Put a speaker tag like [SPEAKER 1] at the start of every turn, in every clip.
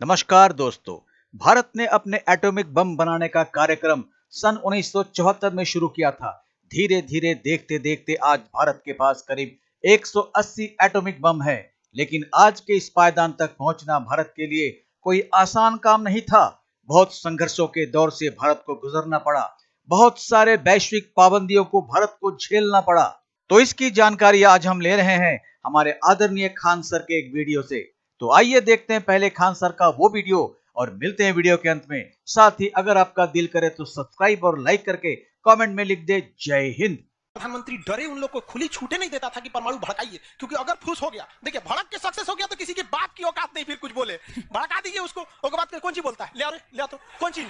[SPEAKER 1] नमस्कार दोस्तों। भारत ने अपने एटॉमिक बम बनाने का कार्यक्रम सन 1974 में शुरू किया था। धीरे धीरे देखते देखते आज भारत के पास करीब 180 एटॉमिक बम है। लेकिन आज के इस पायदान तक पहुंचना भारत के लिए कोई आसान काम नहीं था। बहुत संघर्षों के दौर से भारत को गुजरना पड़ा। बहुत सारे वैश्विक पाबंदियों को भारत को झेलना पड़ा। तो इसकी जानकारी आज हम ले रहे हैं हमारे आदरणीय खान सर के एक वीडियो से। तो आइए देखते हैं पहले खान सर का वो वीडियो और मिलते हैं वीडियो के अंत में। साथ ही अगर आपका दिल करे तो सब्सक्राइब और लाइक करके कमेंट में लिख दे जय हिंद।
[SPEAKER 2] प्रधानमंत्री डरे उन लोग को खुली छूटे नहीं देता था कि परमाणु भड़काइए, क्योंकि अगर फूस हो गया, देखिए भड़क के सक्सेस हो गया तो किसी के बाप की औकात नहीं फिर कुछ बोले। भड़का दीजिए उसको, उसके बाद कौन सी बोलता है, ले आओ तो कौन सी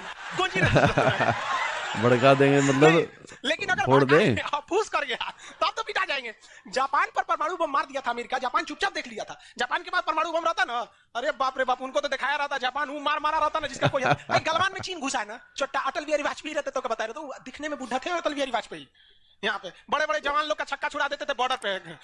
[SPEAKER 3] भड़का देंगे मतलब
[SPEAKER 2] लेकिन अगर
[SPEAKER 3] फोड़ दे
[SPEAKER 2] फूस कर गया तब तो पिटा जाएंगे। जापान पर परमाणु बम मार दिया था अमेरिका, जापान चुपचाप देख लिया था। जापान के पास परमाणु बम रहता ना, अरे बाप रे बाप, उनको तो दिखाया रहता जापान मारा रहता ना जिसका कोई गलवान में चीन घुसा है ना। छोटा अटल बिहारी वाजपेयी रहते तो बता रहे, तो दिखने में बुढ़ा थे अटल बिहारी वाजपेयी। यहाँ पे बड़े बड़े जवान लोग का छक्का छुड़ा देते थे बॉर्डर पे।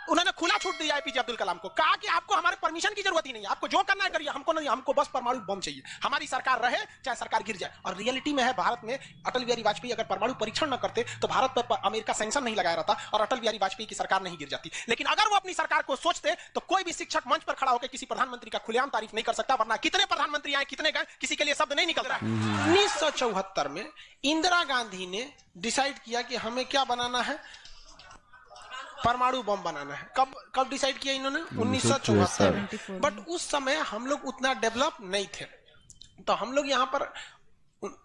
[SPEAKER 2] उन्होंने खुला छूट दिया एपीजे अब्दुल कलाम को, कहा कि आपको हमारे परमिशन की जरूरत ही नहीं है, आपको जो करना है करिए, हमको नहीं, हमको बस परमाणु बम चाहिए, हमारी सरकार रहे चाहे सरकार गिर जाए। और रियलिटी में है, भारत में अटल बिहारी वाजपेयी अगर परमाणु परीक्षण न करते तो भारत पर अमेरिका सैंक्शन नहीं लगाया रहता और अटल बिहारी वाजपेयी की सरकार नहीं गिर जाती। लेकिन अगर वो अपनी सरकार को सोचते तो कोई भी शिक्षक मंच पर खड़ा होकर किसी प्रधानमंत्री का खुलेआम तारीफ नहीं कर सकता, वरना कितने प्रधानमंत्री आए कितने गए किसी के लिए शब्द नहीं निकल रहा है। 1974 में इंदिरा गांधी ने डिसाइड किया कि हमें क्या बनाना है, परमाणु बम बनाना है। कब डिसाइड किया इन्होंने? 1974 में। बट उस समय हम लोग उतना डेवलप नहीं थे, तो हम लोग यहाँ पर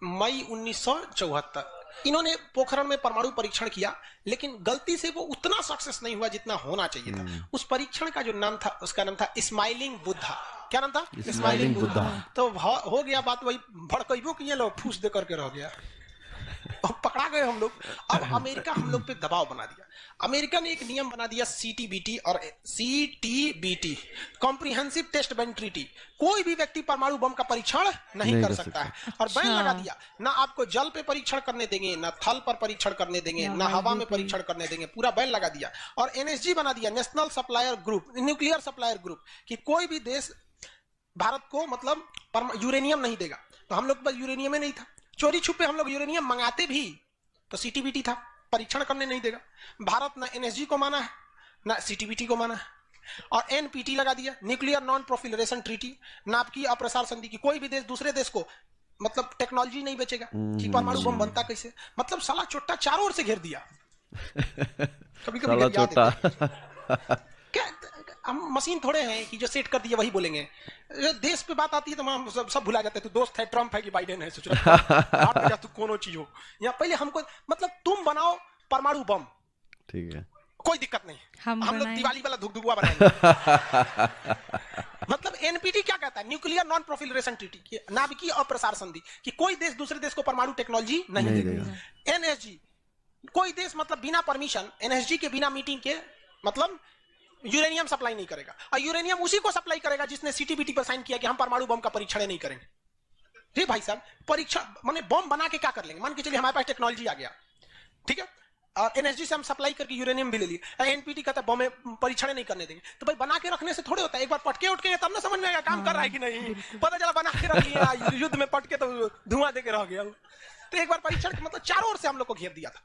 [SPEAKER 2] मई 1974 इन्होंने पोखरण में परमाणु परीक्षण किया, लेकिन गलती से वो उतना सक्सेस नहीं हुआ जितना होना चाहिए था। उस परीक्षण का जो नाम था, उसका नाम था स्माइलिंग बुद्धा। क्या नाम था? स्माइलिंग बुद्धा। तो हो गया बात वही, भड़कइबो किए लोग, ठूस दे करके रह गया, पकड़ा गए हम लोग। अब अमेरिका हम लोग पे दबाव बना दिया। अमेरिका ने एक नियम बना दिया सीटीबीटी और CTBT, comprehensive test ban treaty. कोई भी व्यक्ति परमाणु बम का परीक्षण नहीं कर सकता है, और बैन लगा दिया। ना आपको जल पे परीक्षण करने देंगे, ना थल पर परीक्षण करने देंगे, ना हवा में परीक्षण करने देंगे, पूरा बैन लगा दिया। और एनएसजी बना दिया, national supplier group, nuclear supplier group, कि कोई भी देश भारत को मतलब यूरेनियम नहीं देगा। तो हम लोग पास यूरेनियम नहीं था, चोरी छुपे हम लोग यूरेनियम मंगाते भी तो सीटीबीटी था, परीक्षण करने नहीं देगा। भारत ना एनएसजी को माना है ना सीटीबीटी को माना है, और एनपीटी लगा दिया, न्यूक्लियर नॉन प्रोलिफरेशन ट्रीटी, नाभिकीय अप्रसार संधि, की कोई भी देश दूसरे देश को मतलब टेक्नोलॉजी नहीं बेचेगा कि परमाणु बम बनता कैसे। मतलब साला चोट्टा चारों ओर से घेर दिया। कभी कभी क्या हम मशीन थोड़े हैं कि जो सेट कर दिया वही बोलेंगे। देश पे बात आती है तो हम सब भुला जाते हैं। तू दोस्त है ट्रम्प है कि बाइडेन है, सोच रहा तू कोनो चीज हो। या पहले हमको मतलब तुम बनाओ परमाणु बम,
[SPEAKER 3] ठीक है,
[SPEAKER 2] कोई दिक्कत नहीं, हम लोग दिवाली वाला धुकधुकुआ बनाएंगे। मतलब एनपीटी क्या कहता है? न्यूक्लियर नॉन प्रोलिफरेशन ट्रीटी, नाभिकीय अप्रसार संधि, कि कोई देश दूसरे देश को परमाणु टेक्नोलॉजी नहीं देगा। एनएसजी, कोई देश मतलब बिना परमिशन, एनएसजी के बिना मीटिंग के मतलब यूरेनियम सप्लाई नहीं करेगा। और यूरेनियम उसी को सप्लाई करेगा जिसने सीटीबीटी पर साइन किया कि हम परमाणु बम का परीक्षण नहीं करेंगे। जी भाई साहब, परीक्षण माने बम बना के क्या कर लेंगे? मान के चलिए हमारे पास टेक्नोलॉजी आ गया, ठीक है, और एनएसजी से हम सप्लाई करके यूरेनियम भी ले लिए। एनपीटी कहता है बम में परीक्षण नहीं करने देंगे। तो भाई बना के रखने से थोड़े होता है, एक बार पटके उठके तब ना समझ में आएगा काम कर रहा है कि नहीं। पता चला बना के रख लिया, युद्ध में पटके तो धुआं दे के रह गया। तो एक बार परीक्षण मतलब चारों ओर से हम लोग को घेर दिया था।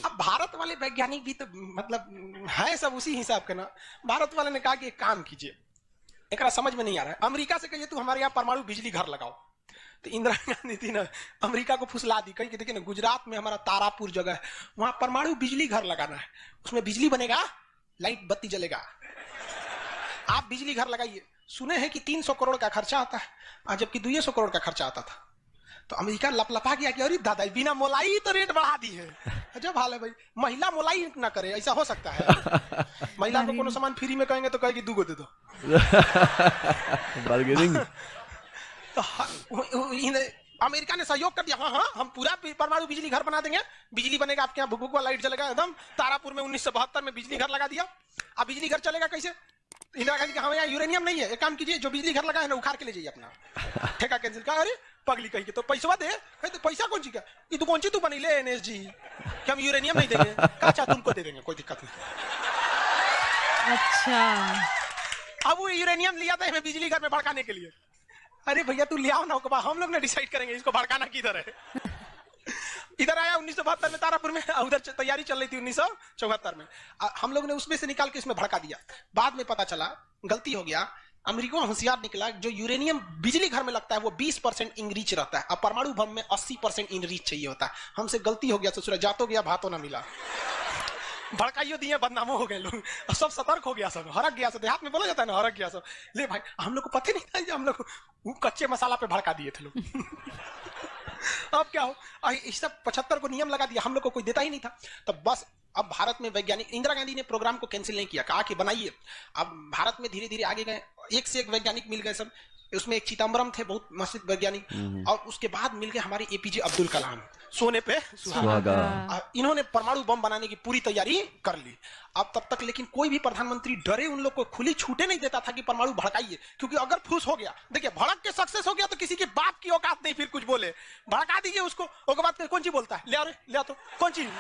[SPEAKER 2] अब भारत वाले वैज्ञानिक भी तो मतलब है सब उसी हिसाब के ना। भारत वाले ने कहा कि एक काम कीजिए, एक समझ में नहीं आ रहा है, अमेरिका से कहिए तू हमारे यहाँ परमाणु बिजली घर लगाओ। तो इंदिरा गांधी थी ना, अमेरिका को फुसला दी, कहीं कि देखिए ना गुजरात में हमारा तारापुर जगह है, वहां परमाणु बिजली घर लगाना है, उसमें बिजली बनेगा, लाइट बत्ती जलेगा, आप बिजली घर लगाइए। सुने हैं कि 300 करोड़ का खर्चा आता है, जबकि 200 करोड़ का खर्चा आता था। तो अमेरिका लपलपा गया कि अरे दादा बिना मोलाई तो रेट बढ़ा दी है। अजब हाल है भाई, महिला मोलाई ना करे, ऐसा हो सकता है? महिला को कोनो सामान फ्री में कहेंगे तो कहेगी 2 गो दे दो।
[SPEAKER 3] बार्गेनिंग।
[SPEAKER 2] तो अमेरिका ने सहयोग कर दिया, हाँ हम पूरा परमाणु बिजली घर बना देंगे, बिजली बनेगा, आपके यहाँ भुक लाइट जलेगा एकदम। तारापुर में 1972 में बिजली घर लगा दिया। अब बिजली घर चलेगा कैसे? इंदिरा गांधी कहा यहाँ यूरेनियम नहीं है, एक काम कीजिए, जो बिजली घर लगा है ना उखाड़ के ले जाइए अपना, ठेका कैंसिल। कहा अरे पगली कही के तो पैसा दे, तो पैसा कौन सी क्या, ये तो कौन सी तू बनी ले एनएसजी कि हम यूरेनियम नहीं देंगे। अच्छा तुमको दे देंगे, कोई दिक्कत नहीं।
[SPEAKER 4] अच्छा,
[SPEAKER 2] अब वो यूरेनियम लिया था हमें बिजली घर में भड़काने के लिए। अरे भैया तू ले आओ ना, हम लोग ना डिसाइड करेंगे इसको भड़काना किधर है। इधर आया 1972 में तारापुर में, उधर तैयारी चल रही थी 1974 में। हम लोग ने उसमें से निकाल के इसमें भड़का दिया। बाद में पता चला गलती हो गया, अमेरिका होशियार निकला, जो यूरेनियम बिजली घर में लगता है वो 20% इनरिच रहता है, अब परमाणु बम में 80% इनरिच चाहिए होता है। हमसे गलती हो गया, ससुरा जातो गया भातो ना मिला, भड़काइयो दिए, बदनामो हो गए लोग, सब सतर्क हो गया, सब हरक गया, सब देहात में बोला जाता है ना, हरक गया सब। ले भाई हम लोग को पता नहीं था, हम लोग कच्चे मसाला पे भड़का दिए थे लोग। अब क्या हो, इस सब 75 को नियम लगा दिया, हम लोग को कोई देता ही नहीं था। तो बस अब भारत में वैज्ञानिक, इंदिरा गांधी ने प्रोग्राम को कैंसिल नहीं किया, कहा कि बनाइए। अब भारत में धीरे धीरे आगे गए, एक से एक वैज्ञानिक मिल गए सब। उसमें एक चिदम्बरम थे, बहुत मशहूर वैज्ञानिक, और उसके बाद मिल गए हमारे एपीजे अब्दुल कलाम, सोने पे सुहागा। इन्होंने परमाणु बम बनाने की पूरी तैयारी कर ली। अब तब तक लेकिन कोई भी प्रधानमंत्री डरे, उन लोग को खुली छूटे नहीं देता था कि परमाणु भड़काइए, क्योंकि अगर फूस हो गया, देखिए भड़क के सक्सेस हो गया तो किसी के बाप की औकात नहीं फिर कुछ बोले, भड़का दीजिए उसको। उसके बाद कौन चीज बोलता है, ले आओ तो कौन चीज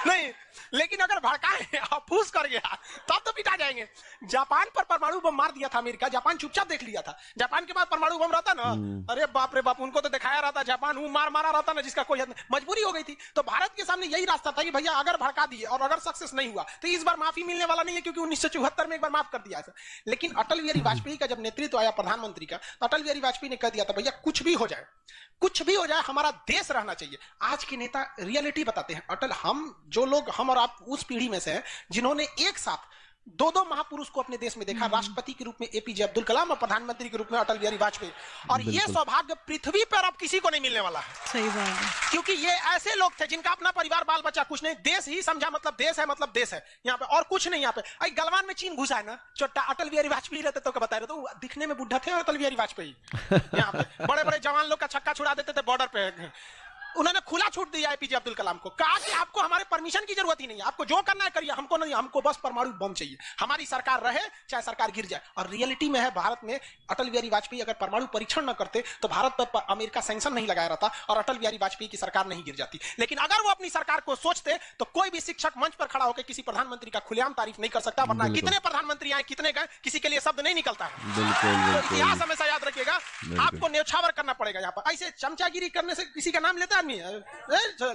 [SPEAKER 2] नहीं, लेकिन अगर भड़काए और फूस कर गया तब तो पिटा जाएंगे। जापान पर परमाणु बम मार दिया था अमेरिका, जापान चुपचाप देख लिया था। जापान के पास परमाणु बम रहता ना, अरे बाप रे बाप, उनको तो दिखाया रहता, जापान मारा रहता ना, जिसका कोई मजबूरी हो गई थी। तो भारत के सामने यही रास्ता था कि भैया अगर भड़का दिए और अगर सक्सेस नहीं हुआ तो इस बार माफी मिलने वाला नहीं है, क्योंकि 1974 में एक बार माफ कर दिया था। लेकिन अटल बिहारी वाजपेयी का जब नेतृत्व आया प्रधानमंत्री का, तो अटल बिहारी वाजपेयी ने कह दिया था भैया कुछ भी हो जाए, कुछ भी हो जाए, हमारा देश रहना चाहिए। आज के नेता रियलिटी बताते हैं। अटल, जो लोग, हम और आप उस पीढ़ी में से हैं जिन्होंने एक साथ दो महापुरुष को अपने देश में देखा, राष्ट्रपति के रूप में एपीजे अब्दुल कलाम और प्रधानमंत्री के रूप में अटल बिहारी वाजपेयी। और ये सौभाग्य पृथ्वी पर अब किसी को नहीं मिलने वाला है।
[SPEAKER 4] सही बात है,
[SPEAKER 2] क्योंकि ये ऐसे लोग थे जिनका अपना परिवार, बाल बच्चा कुछ नहीं, देश ही समझा, मतलब देश है, मतलब देश है यहाँ पे, और कुछ नहीं। यहाँ पे गलवान में चीन घुसा है ना, छोटा अटल बिहारी वाजपेयी रहते तो बता रहे, तो दिखने में बुढ़ा थे अटल बिहारी वाजपेयी। यहाँ पे बड़े बड़े जवान लोग का छक्का छुड़ा देते थे बॉर्डर पे। उन्होंने खुला छूट दिया एपीजे अब्दुल कलाम को, कहा कि आपको हमारे परमिशन की जरूरत ही नहीं है, आपको जो करना है करिए, हमको नहीं, हमको बस परमाणु बम चाहिए, हमारी सरकार रहे चाहे सरकार गिर जाए। और रियलिटी में है, भारत में अटल बिहारी वाजपेयी अगर परमाणु परीक्षण न करते तो भारत पर अमेरिका सैंक्शन नहीं लगाया रहता और अटल बिहारी वाजपेयी की सरकार नहीं गिर जाती। लेकिन अगर वो अपनी सरकार को सोचते तो कोई भी शिक्षक मंच पर खड़ा होकर किसी प्रधानमंत्री का खुलेआम तारीफ नहीं कर सकता, वरना कितने प्रधानमंत्री आए, कितने गए, किसी के लिए शब्द नहीं निकलता है। तो इतिहास हमेशा याद रखिएगा, आपको न्यौछावर करना पड़ेगा। यहाँ पर ऐसे चमचागिरी करने से किसी का नाम लेता आदमी,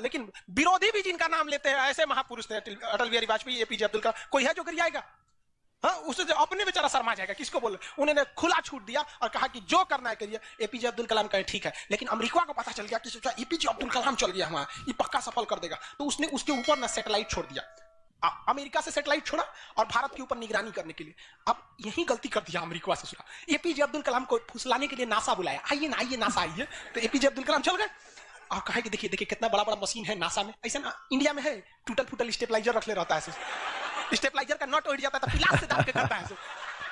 [SPEAKER 2] लेकिन विरोधी भी जिनका नाम लेते हैं, ऐसे महापुरुष थे अटल बिहारी वाजपेयी, एपीजे अब्दुल कलाम। कोई है जो गिर जाएगा? हाँ, उसे अपने बेचारा शर्मा जाएगा, किसको बोले। उन्होंने खुला छूट दिया और कहा कि जो करना है करिए। एपीजे अब्दुल कलाम कहे ठीक है, लेकिन अमेरिका को पता चल गया कि सोचा एपीजे अब्दुल कलाम चल गया हमारा, ये पक्का सफल कर देगा, तो उसने उसके ऊपर ना सैटेलाइट छोड़ दिया। अमेरिका से सैटेलाइट छोड़ा और भारत के ऊपर निगरानी करने के लिए। अब यही गलती कर दिया अमेरिका से। सुना, एपीजे अब्दुल कलाम को फुसलाने के लिए नासा बुलाया, आइए ना, आइए नासा आइए, तो एपीजे अब्दुल कलाम चल गए और कहा कि देखिए देखिए कितना बड़ा बड़ा मशीन है नासा में। ऐसा ना इंडिया में है, टूटल फूटल स्टेबलाइजर रख ले रहता है, स्टेबलाइजर का नट उड़ जाता है तो पिलास से दाब के करता है।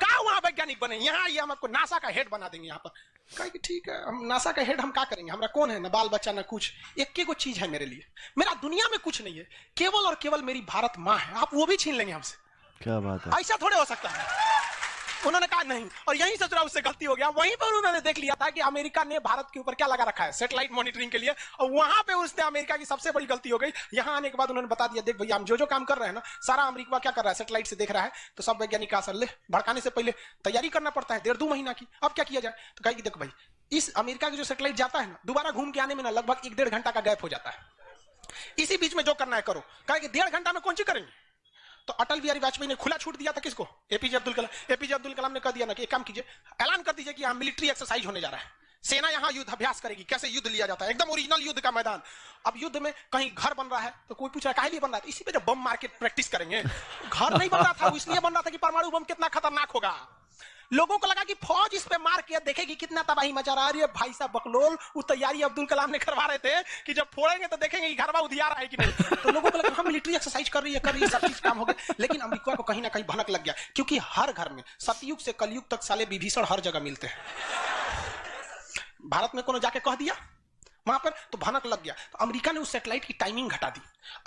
[SPEAKER 2] कहा वहां वैज्ञानिक बने, यहाँ ये हम आपको नासा का हेड बना देंगे। यहाँ पर कहा कि ठीक है, हम नासा का हेड हम क्या करेंगे, हमारा कौन है, ना बाल बच्चा ना कुछ, एक को चीज है मेरे लिए, मेरा दुनिया में कुछ नहीं है, केवल और केवल मेरी भारत माँ है, आप वो भी छीन लेंगे हमसे।
[SPEAKER 3] क्या बात है,
[SPEAKER 2] ऐसा थोड़े हो सकता है। उन्होंने कहा नहीं, और यहीं से उससे गलती हो गया। वहीं पर उन्होंने देख लिया था कि अमेरिका ने भारत के ऊपर क्या लगा रखा है, सैटेलाइट मॉनिटरिंग के लिए, और वहां पे उसने अमेरिका की सबसे बड़ी गलती हो गई। यहां आने के बाद उन्होंने बता दिया, देख भैया हम जो काम कर रहे हैं ना, सारा अमेरिका क्या कर रहा है, सैटेलाइट से देख रहा है। तो सब वैज्ञानिक का असर ले, भड़काने से पहले तैयारी करना पड़ता है 1.5-2 महीना की। अब क्या किया जाए, तो कहा कि देख भाई, इस अमेरिका का जो सैटेलाइट जाता है ना, दोबारा घूम के आने में ना लगभग 1-1.5 घंटा का गैप हो जाता है। इसी बीच में जो करना है करो। कहा कि 1.5 घंटा में कौन सी करेंगे। तो अटल बिहारी वाजपेयी ने खुला छूट दिया था किसको, एपीजे अब्दुल कलाम। एपीजे अब्दुल कलाम ने कह दिया ना कि एक काम कीजिए, ऐलान कर दीजिए कि यहाँ मिलिट्री एक्सरसाइज होने जा रहा है, सेना यहाँ युद्ध अभ्यास करेगी, कैसे युद्ध लिया जाता है, एकदम ओरिजिनल युद्ध का मैदान। अब युद्ध में कहीं घर बन रहा है तो कोई पूछ रहा है काहे लिए बन रहा है, इसी पे जब बम मार के प्रैक्टिस करेंगे। घर नहीं बन रहा था, इसलिए बन रहा था कि परमाणु बम कितना खतरनाक होगा। लोगों को लगा कि फौज इस पे मार के देखेगी कितना तबाही मचा रहा है। अरे भाई साहब बकलोल, वो तैयारी अब्दुल कलाम ने करवा रहे थे कि जब फोड़ेंगे तो देखेंगे कि घरवा उधिया रहा है कि नहीं। तो लोगों को लगा हाँ मिलिट्री एक्सरसाइज कर रही है, सब चीज काम हो गया। लेकिन अमेरिका को कहीं ना कहीं भनक लग गया, क्योंकि हर घर में सतयुग से कलयुग तक साले विभीषण हर जगह मिलते हैं। भारत में कोनो जाके कह दिया वहां पर, तो भनक लग गया। तो अमेरिका ने उस सैटेलाइट की टाइमिंग घटा दी।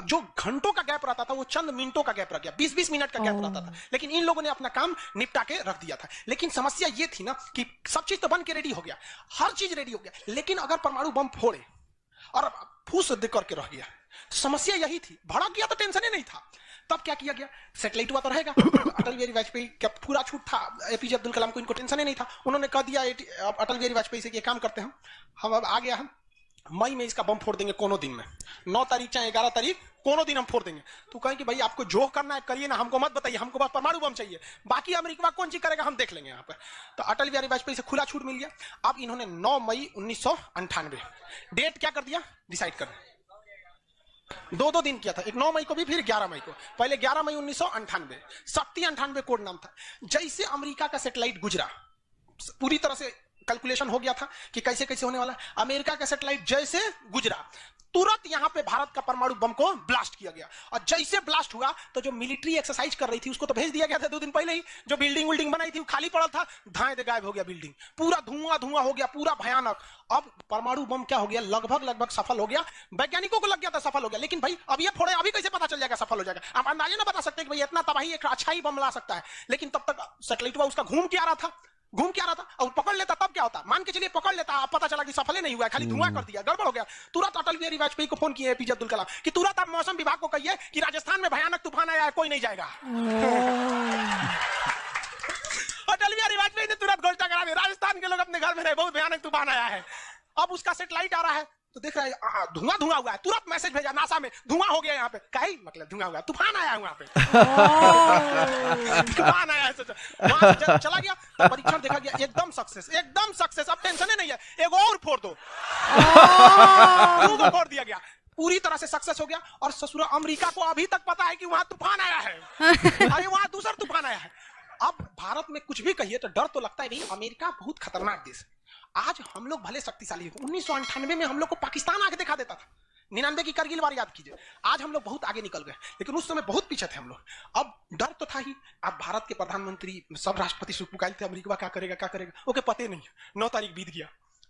[SPEAKER 2] जो घंटों का गैप रहता था वो चंद मिनटों का गैप रह गया, 20-20 मिनट का गैप रहता था। लेकिन इन लोगों ने अपना काम निपटा के रख दिया था। लेकिन समस्या ये थी ना कि सब चीज तो बन के रेडी हो गया, हर चीज रेडी हो गया, लेकिन अगर परमाणु बम फोड़े और फूस दे करके रह गया, समस्या यही थी। भड़क गया तो टेंशन ही नहीं था, तब क्या किया गया, सैटेलाइट हुआ तो रहेगा। अटल बिहारी वाजपेयी का पूरा छूट था, एपीजे अब्दुल कलाम को इनको टेंशन ही नहीं था। उन्होंने कह दिया अटल बिहारी वाजपेयी से कि काम करते हैं हम अब आ गया हम मई में इसका बम फोड़ देंगे कोनो दिन में, 9 तारीख चाहे 11 तारीख कोनो दिन हम फोड़ देंगे। तो कहें कि भाई आपको जो करना है करिए ना, हमको मत बताइए, हमको बस परमाणु बम चाहिए, बाकी अमेरिका कौन चीज करेगा हम देख लेंगे यहाँ पर। तो अटल बिहारी वाजपेयी से खुला छूट मिल गया। अब इन्होंने 9 मई 1998 डेट क्या कर दिया डिसाइड कर, 2 दिन किया था, एक 9 मई को भी फिर 11 मई को। पहले 11 मई 1998 शक्ति 98 कोड नाम था। जैसे अमेरिका का सैटेलाइट गुजरा, पूरी तरह से कैलकुलेशन हो गया था कि कैसे कैसे होने वाला। अमेरिका का सैटेलाइट जैसे गुजरा तुरंत यहां पे भारत का परमाणु बम को ब्लास्ट किया गया। और जैसे ब्लास्ट हुआ तो जो मिलिट्री एक्सरसाइज कर रही थी उसको तो भेज दिया गया था 2 दिन पहले ही। जो बिल्डिंग बनाई थी वो खाली पड़ा था, धाए दे गायब हो गया बिल्डिंग, पूरा धुआं हो गया, पूरा भयानक। अब परमाणु बम क्या हो गया, लगभग सफल हो गया। वैज्ञानिकों को लग गया था सफल हो गया, लेकिन भाई अब ये फोड़े अभी कैसे पता चल जाएगा सफल हो जाएगा। आप अंदाजा ना बता सकते कि भाई इतना तबाही एक अच्छा ही बम ला सकता है। लेकिन तब तक सैटेलाइट उसका घूम के आ रहा था और पकड़ लेता तब क्या होता, मान के चलिए पकड़ लेता, अब पता चला कि सफल ही नहीं हुआ, खाली धुआं कर दिया, गड़बड़ हो गया। तुरंत अटल बिहारी वाजपेयी को फोन किए एपीजे अब्दुल कलाम कि तुरंत आप मौसम विभाग को कहिए कि राजस्थान में भयानक तूफान आया है, कोई नहीं जाएगा। अटल बिहारी वाजपेयी ने तुरंत घोषणा करा दी, राजस्थान के लोग अपने घर में रहे, बहुत भयानक तूफान आया है। अब उसका सैटेलाइट आ रहा है तो देख रहा है धुआं हुआ है, तुरंत मैसेज भेजा नासा में, धुआं हो गया यहाँ पे। कहीं मतलब धुआं हुआ, तूफान आया है वहां पे। तूफान आया है, वहां चला गया, परीक्षण देखा गया, एकदम सक्सेस। अब टेंशन नहीं है, एक और फोड़ दो, फोड़ दिया गया, पूरी तरह से सक्सेस हो गया। और ससुरा अमेरिका को अभी तक पता है कि वहां तूफान आया है, अरे वहां दूसरा तूफान आया है। अब भारत में कुछ भी कहिए तो डर तो लगता है नहीं, अमेरिका बहुत खतरनाक देश है। आज हम लोग भले शक्तिशाली हैं, 1998 में हम लोग को पाकिस्तान आके दिखा देता था, 99 की करगिल वार याद कीजिए। आज हम लोग बहुत आगे निकल गए, लेकिन उस समय बहुत पीछे थे हम लोग। अब डर तो था ही। अब भारत के प्रधानमंत्री सब राष्ट्रपति सुख पुकार थे, अमेरिका क्या करेगा ओके पते नहीं। 9 तारीख बीत गया,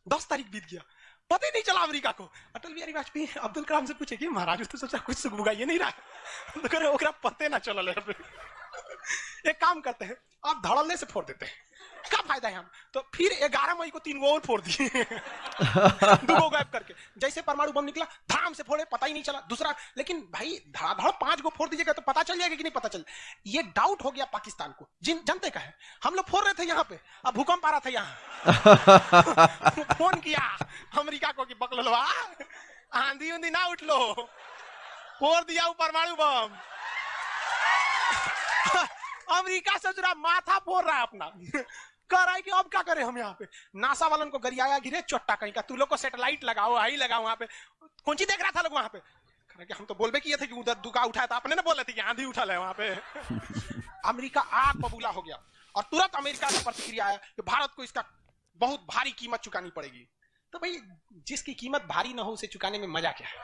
[SPEAKER 2] 10 तारीख बीत गया, पता ही नहीं चला अमेरिका को। अटल बिहारी वाजपेयी अब्दुल कलाम से पूछे कि महाराज तो सोचा कुछ सुख बुगाइए नहीं रहा, तो करे ओकरा पते ना चला। एक काम करते हैं, आप धड़ल्ले से फोड़ देते हैं, क्या फायदा है हम। तो फिर 11 मई को 3 और फोड़ दिए, 2 गायब करके। जैसे परमाणु बम निकला धाम से फोड़े, पता ही नहीं चला। दूसरा, लेकिन भाई धड़ाधड़ 5 को फोड़ दीजिएगा तो पता चल जाएगा कि नहीं पता चल। ये डाउट हो गया पाकिस्तान को, जनते का है। हम लोग फोड़ रहे थे यहाँ पे, अब भूकंप आ रहा था यहाँ। फोन किया अमेरिका को कि बकलोलवा आंधी उंधी ना उठ लो, फोड़ दिया परमाणु बम। अमेरिका सोच रहा माथा फोड़ रहा है अपना, कह रहा है कि अब क्या करें हम। यहाँ पे नासा वालन को गरियाया गिरे चोट्टा कहीं का, तू लोग को सैटेलाइट लगाओ, आई लगाओ। वहां पे कौन चीज देख रहा था लोग वहां पे, कि हम तो बोलबे किए थे कि उधर दुका उठाया था, अपने ना बोले थे कि आंधी उठा है वहां पे। अमेरिका आग बबूला हो गया और तुरंत अमेरिका का प्रतिक्रिया आया कि भारत को इसका बहुत भारी कीमत चुकानी पड़ेगी। तो भाई जिसकी कीमत भारी ना हो उसे चुकाने में मजा क्या है।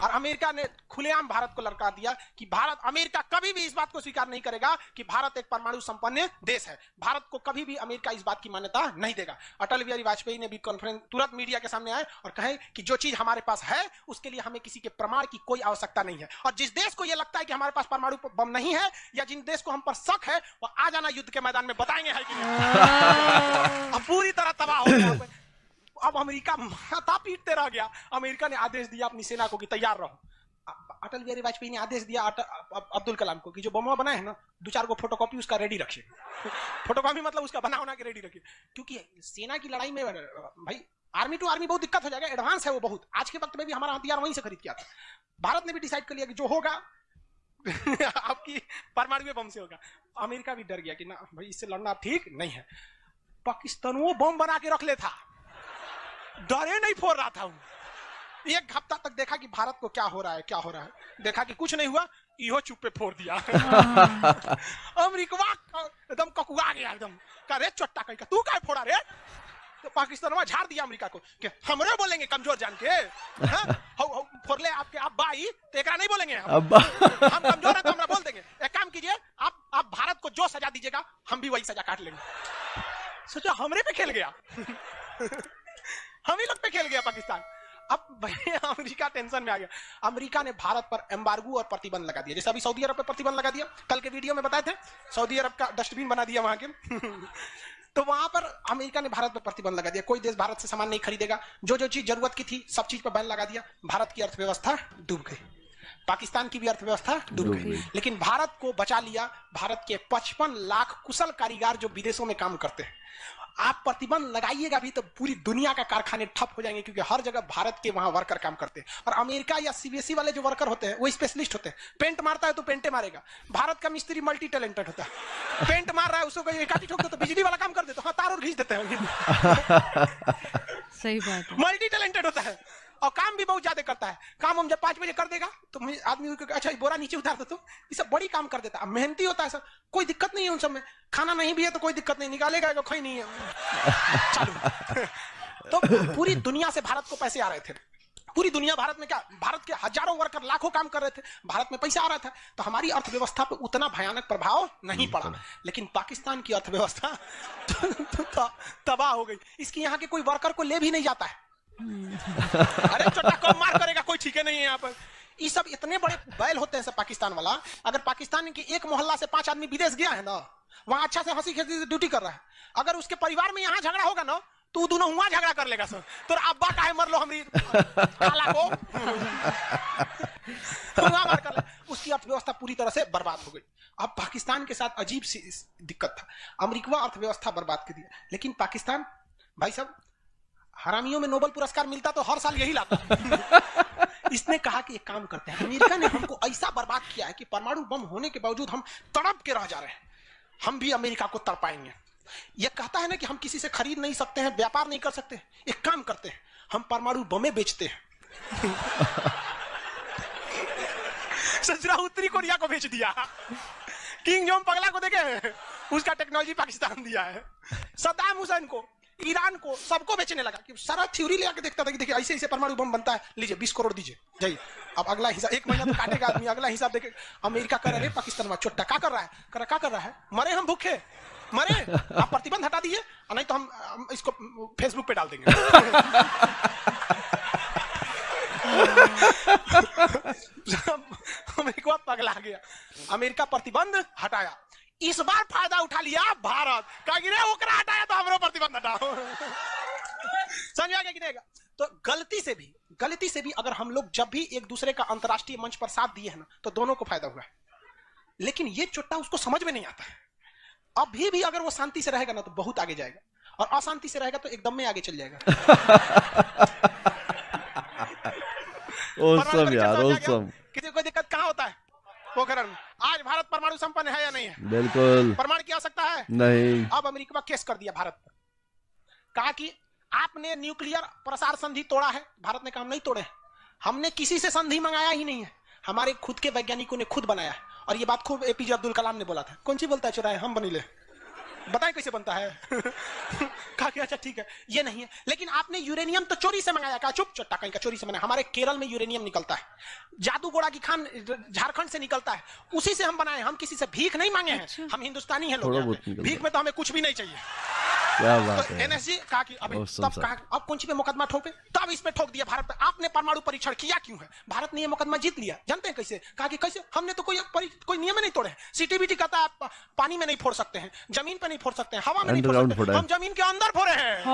[SPEAKER 2] और अमेरिका ने खुलेआम भारत को ललकार दिया कि अमेरिका कभी भी इस बात को स्वीकार नहीं करेगा कि भारत एक परमाणु संपन्न देश है। भारत को कभी भी अमेरिका इस बात की मान्यता नहीं देगा। अटल बिहारी वाजपेयी ने भी कॉन्फ्रेंस तुरंत मीडिया के सामने आए और कहे कि जो चीज हमारे पास है उसके लिए हमें किसी के प्रमाण की कोई आवश्यकता नहीं है। और जिस देश को यह लगता है कि हमारे पास परमाणु बम नहीं है या जिन देश को हम पर शक है वो आ जाना युद्ध के मैदान में, बताएंगे है कि नहीं। अब पूरी तरह तबाह हो गया। अब अमेरिका माथा पीटते रह गया। अमेरिका ने आदेश दिया अपनी सेना को कि तैयार रहो। अटल बिहारी वाजपेयी ने आदेश दिया अब्दुल कलाम को कि जो बम बनाए हैं ना 2-4 को फोटोकॉपी उसका रेडी रखिए। फोटोकॉपी मतलब उसका बना के रेडी रखिए, क्योंकि सेना की लड़ाई में भाई आर्मी टू आर्मी बहुत दिक्कत हो जाएगा, एडवांस है वो बहुत। आज के वक्त में भी हमारा हथियार वहीं से खरीद किया था। भारत ने भी डिसाइड कर लिया कि जो होगा आपकी परमाणु बम से होगा। अमेरिका भी डर गया कि ना भाई इससे लड़ना ठीक नहीं है। पाकिस्तान वो बम बना के रख ले था, डरे नहीं फोड़ रहा था। 1 हफ्ता तक देखा कि भारत को क्या हो रहा है, देखा कि कुछ नहीं हुआ, इहो चुप पे फोड़ दिया। अमेरिका एकदम ककुआ गया, एकदम का रे चट्टा कहीं का तू क्या फोड़ा रे। तो पाकिस्तान में झाड़ दिया अमेरिका को कि हमरे बोलेंगे कमजोर जान के, फोड़ ले आपके आप भाई तो एकरा नहीं बोलेंगे हम कमजोर है तो हमरा बोल देंगे। एक काम कीजिए आप भारत को जो सजा दीजिएगा हम भी वही सजा काट लेंगे। सोचा हमरे पे खेल गया, हम ही लोग पे खेल गया पाकिस्तान। अब भाई अमेरिका टेंशन में आ गया। अमेरिका ने भारत पर एम्बार्गो और प्रतिबंध लगा दिया, जैसे अभी सऊदी अरब पर प्रतिबंध लगा दिया, कल के वीडियो में बताए थे। सऊदी अरब का डस्टबिन बना दिया वहां के। तो वहां पर अमेरिका ने भारत पर प्रतिबंध लगा दिया, कोई देश भारत से सामान नहीं खरीदेगा। जो चीज जरूरत की थी सब चीज पर बैन लगा दिया। भारत की अर्थव्यवस्था डूब गई। पाकिस्तान की भी अर्थव्यवस्था डूब गई, लेकिन भारत को बचा लिया। भारत के 55 लाख कुशल कारीगर जो विदेशों में काम करते हैं, आप प्रतिबंध लगाइएगा भी तो पूरी दुनिया का कारखाने ठप हो जाएंगे, क्योंकि हर जगह भारत के वहां वर्कर काम करते हैं। और अमेरिका या सीबीएसई वाले जो वर्कर होते हैं वो स्पेशलिस्ट होते हैं, पेंट मारता है तो पेंटे मारेगा। भारत का मिस्त्री मल्टी टैलेंटेड होता है, पेंट मार रहा है उसको एकाटी ठोक दो तो बिजली वाला काम कर देते, हाँ तार और खींच देते हैं।
[SPEAKER 4] सही बात है।
[SPEAKER 2] मल्टी टैलेंटेड होता है और काम भी बहुत ज्यादा करता है। काम हम जब 5 बजे कर देगा तो आदमी अच्छा बोरा नीचे उतार दे, तो ये सब बड़ी काम कर देता है, मेहनती होता है सर, कोई दिक्कत नहीं है उन सब में। खाना नहीं भी है तो कोई दिक्कत नहीं, निकालेगा तो कोई नहीं है, चालू। तो पूरी दुनिया से भारत को पैसे आ रहे थे, पूरी दुनिया भारत में क्या, भारत के हजारों वर्कर लाखों काम कर रहे थे, भारत में पैसा आ रहा था, तो हमारी अर्थव्यवस्था पर उतना भयानक प्रभाव नहीं पड़ा। लेकिन पाकिस्तान की अर्थव्यवस्था तबाह हो गई। इसकी यहाँ के कोई वर्कर को ले भी नहीं जाता है। अरे छोटा कम मार करेगा कोई, ठीक है नहीं है यहाँ पर। ये सब इतने बड़े बैल होते हैं सब पाकिस्तान वाला। अगर पाकिस्तान के एक मोहल्ला से 5 आदमी विदेश गया है ना, वहां अच्छा से हंसी खेसी से ड्यूटी कर रहा है, अगर उसके परिवार में यहाँ झगड़ा होगा ना तो दोनों वहां झगड़ा कर लेगा सर, तो अब्बा काहे मर लो हमारी खाला को वहां मार कर ले। उसकी अर्थव्यवस्था पूरी तरह से बर्बाद हो गई। अब पाकिस्तान के साथ अजीब सी दिक्कत था, अमेरिका अर्थव्यवस्था बर्बाद कर दिया, लेकिन पाकिस्तान भाई साहब हरामियों में नोबेल पुरस्कार मिलता तो हर साल यही लाता। इसने कहा कि एक काम करते हैं, अमेरिका ने हमको ऐसा बर्बाद किया है कि परमाणु बम होने के बावजूद हम तड़प के रह जा रहे हैं, हम भी अमेरिका को तड़पाएंगे। यह कहता है ना कि हम किसी से खरीद नहीं सकते हैं, व्यापार नहीं कर सकते, एक काम करते हैं हम परमाणु बमें बेचते हैं। ससुरा उत्तरी कोरिया को बेच दिया, किंग जोंग पगला को देखे उसका टेक्नोलॉजी पाकिस्तान दिया है, सद्दाम हुसैन को, ईरान को, सबको बेचने लगा कि सारा थ्योरी ले आके देखता था कि देखिए ऐसे ऐसे परमाणु बम बनता है, लीजिए 20 करोड़ दीजिए जाइए। अब अगला हिसाब 1 महीना तो काटेगा आदमी, अगला हिसाब देखे। अमेरिका कर रहे पाकिस्तान में छोटा क्या कर रहा है, क्या कर रहा है, मरे हम भूखे मरे, आप प्रतिबंध हटा दीजिए नहीं तो हम इसको फेसबुक पे डाल देंगे। अमेरिका पगला गया, अमेरिका प्रतिबंध हटाया। इस बार फायदा उठा लिया भारत, ओकरा हटाया तो हमरो प्रतिबंध हटाओ। समझ आ गया कि नहीं? तो गलती से भी अगर हम लोग जब भी एक दूसरे का अंतरराष्ट्रीय मंच पर साथ दिए हैं ना, तो दोनों को फायदा हुआ है। लेकिन ये चुट्टा उसको समझ में नहीं आता है। अभी भी अगर वो शांति से रहेगा ना तो बहुत आगे जाएगा, और अशांति से रहेगा तो एकदम में आगे चल जाएगा।
[SPEAKER 3] ओसम यार, ओसम।
[SPEAKER 2] किसी को दिक्कत कहाँ होता है? पोखरण में। आज भारत परमाणु संपन्न है या नहीं है?
[SPEAKER 3] बिल्कुल।
[SPEAKER 2] परमाणु की आवश्यकता है
[SPEAKER 3] नहीं।
[SPEAKER 2] अब अमेरिका केस कर दिया भारत पर, कहा कि आपने न्यूक्लियर प्रसार संधि तोड़ा है। भारत ने कहा हम नहीं तोड़े, हमने किसी से संधि मंगाया ही नहीं है, हमारे खुद के वैज्ञानिकों ने खुद बनाया है। और ये बात खूब एपीजे अब्दुल कलाम ने बोला था। कौन सी बोलता है चुराए हम बनी ले, बताएं कैसे बनता है। कहा कि अच्छा ठीक है ये नहीं है, लेकिन आपने यूरेनियम तो चोरी से मंगाया। कहा चुप चट्टा कहीं का चोरी से मंगाया, हमारे केरल में यूरेनियम निकलता है, जादूगोड़ा की खान झारखंड से निकलता है, उसी से हम बनाए, हम किसी से भीख नहीं मांगे हैं, हम हिंदुस्तानी हैं लोग, भीख में तो हमें कुछ भी नहीं चाहिए।
[SPEAKER 3] क्या बात
[SPEAKER 2] तो
[SPEAKER 3] है।
[SPEAKER 2] एनएसजी कहा कि अबे तब कहा अब कौन सी पे मुकदमा ठोके, तब इस पे ठोक दिया भारत पे। आपने परमाणु परीक्षण किया क्यों है? भारत ने ये मुकदमा जीत लिया। जानते हैं कैसे? कहा कि कैसे, हमने तो कोई नियम नहीं तोड़े। सीटीबीटी कहता है पानी में नहीं फोड़ सकते हैं, जमीन पे नहीं फोड़ सकते हैं, हवा में नहीं फोड़ सकते, हम जमीन के अंदर फोड़े हैं।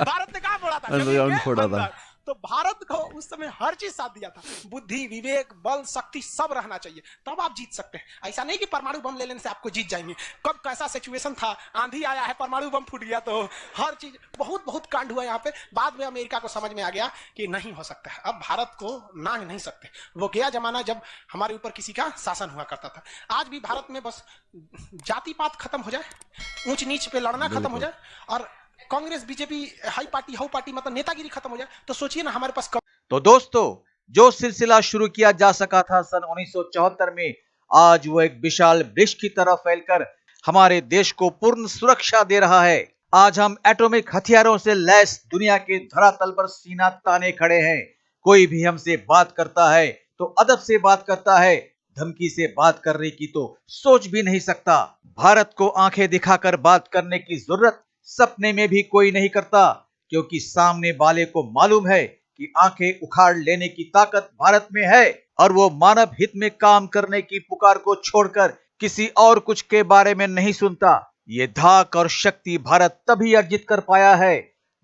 [SPEAKER 2] भारत ने कहा फोड़ा था, जमीन के अंदर। तो भारत को उस समय हर चीज साथ दिया था, बुद्धि, विवेक, बल, शक्ति सब रहना चाहिए, तब आप जीत सकते हैं। ऐसा नहीं कि परमाणु बम ले लेने से आपको जीत जाएंगे। कब कैसा सिचुएशन था, आंधी आया है, परमाणु बम फूट गया, तो हर चीज बहुत कांड हुआ यहाँ पे। बाद में अमेरिका को समझ में आ गया कि नहीं हो सकता है, अब भारत को नांग नहीं सकते। वो गया जमाना जब हमारे ऊपर किसी का शासन हुआ करता था। आज भी भारत में बस जाति पात खत्म हो जाए, ऊंच नीच पे लड़ना खत्म हो जाए, और Congress BJP high party how party मतलब नेतागिरी खत्म हो जाए, तो सोचिए ना हमारे पास
[SPEAKER 1] तो दोस्तों, जो सिलसिला शुरू किया जा सका था सन 1974 में, आज वो एक विशाल वृक्ष की तरह फैलकर हमारे देश को पूर्ण सुरक्षा दे रहा है। आज हम एटॉमिक हथियारों से लैस दुनिया के धरातल पर सीना ताने खड़े हैं। कोई भी हमसे बात करता है तो अदब से बात करता है, धमकी से बात करने की तो सोच भी नहीं सकता। भारत को आंखें दिखाकर बात करने की जरूरत सपने में भी कोई नहीं करता, क्योंकि सामने वाले को मालूम है कि आंखें उखाड़ लेने की ताकत भारत में है, और वो मानव हित में काम करने की पुकार को छोड़कर किसी और कुछ के बारे में नहीं सुनता। ये धाक और शक्ति भारत तभी अर्जित कर पाया है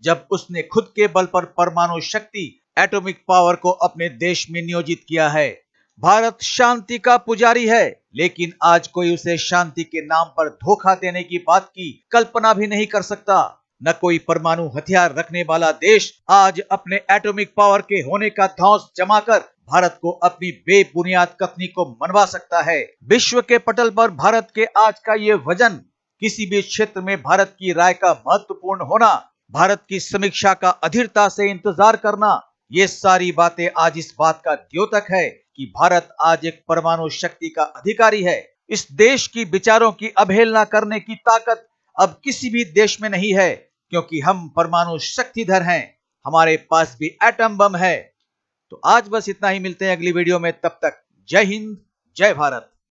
[SPEAKER 1] जब उसने खुद के बल पर परमाणु शक्ति एटॉमिक पावर को अपने देश में नियोजित किया है। भारत शांति का पुजारी है, लेकिन आज कोई उसे शांति के नाम पर धोखा देने की बात की कल्पना भी नहीं कर सकता। न कोई परमाणु हथियार रखने वाला देश आज अपने एटॉमिक पावर के होने का धौंस जमाकर भारत को अपनी बेबुनियाद कथनी को मनवा सकता है। विश्व के पटल पर भारत के आज का ये वजन, किसी भी क्षेत्र में भारत की राय का महत्वपूर्ण होना, भारत की समीक्षा का अधीरता से इंतजार करना, ये सारी बातें आज इस बात का द्योतक है कि भारत आज एक परमाणु शक्ति का अधिकारी है। इस देश की विचारों की अवहेलना करने की ताकत अब किसी भी देश में नहीं है, क्योंकि हम परमाणु शक्तिधर हैं। हमारे पास भी एटम बम है। तो आज बस इतना ही, मिलते हैं अगली वीडियो में। तब तक जय हिंद, जय भारत।